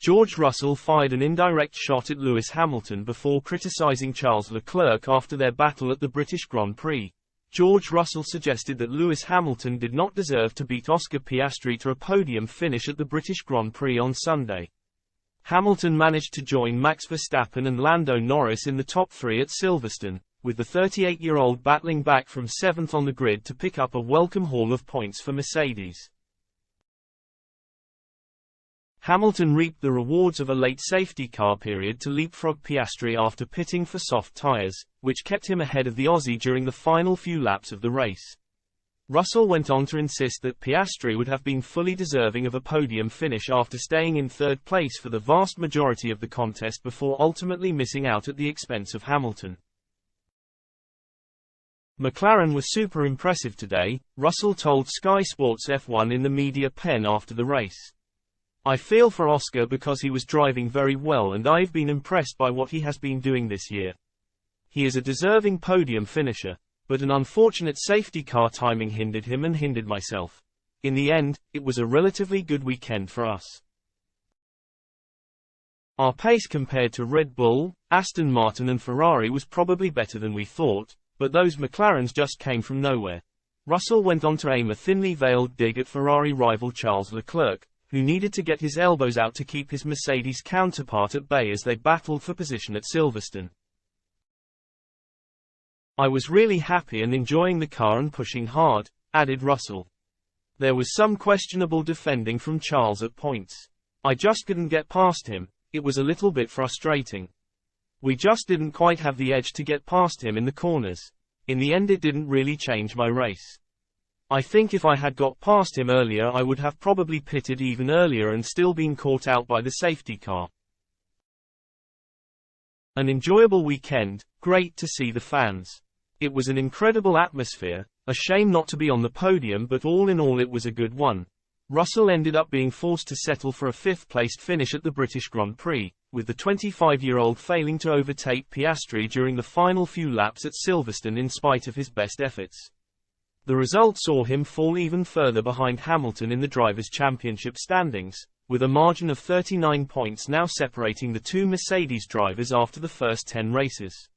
George Russell fired an indirect shot at Lewis Hamilton before criticizing Charles Leclerc after their battle at the British Grand Prix. George Russell suggested that Lewis Hamilton did not deserve to beat Oscar Piastri to a podium finish at the British Grand Prix on Sunday. Hamilton managed to join Max Verstappen and Lando Norris in the top three at Silverstone, with the 38-year-old battling back from 7th on the grid to pick up a welcome haul of points for Mercedes. Hamilton reaped the rewards of a late safety car period to leapfrog Piastri after pitting for soft tyres, which kept him ahead of the Aussie during the final few laps of the race. Russell went on to insist that Piastri would have been fully deserving of a podium finish after staying in third place for the vast majority of the contest before ultimately missing out at the expense of Hamilton. McLaren was super impressive today, Russell told Sky Sports F1 in the media pen after the race. I feel for Oscar because he was driving very well and I've been impressed by what he has been doing this year. He is a deserving podium finisher, but an unfortunate safety car timing hindered him and hindered myself. In the end, it was a relatively good weekend for us. Our pace compared to Red Bull, Aston Martin and Ferrari was probably better than we thought, but those McLarens just came from nowhere. Russell went on to aim a thinly veiled dig at Ferrari rival Charles Leclerc, who needed to get his elbows out to keep his Mercedes counterpart at bay as they battled for position at Silverstone. I was really happy and enjoying the car and pushing hard, added Russell. There was some questionable defending from Charles at points. I just couldn't get past him, it was a little bit frustrating. We just didn't quite have the edge to get past him in the corners. In the end it didn't really change my race. I think if I had got past him earlier I would have probably pitted even earlier and still been caught out by the safety car. An enjoyable weekend, great to see the fans. It was an incredible atmosphere, a shame not to be on the podium but all in all it was a good one. Russell ended up being forced to settle for a fifth-placed finish at the British Grand Prix, with the 25-year-old failing to overtake Piastri during the final few laps at Silverstone in spite of his best efforts. The result saw him fall even further behind Hamilton in the Drivers' Championship standings, with a margin of 39 points now separating the two Mercedes drivers after the first 10 races.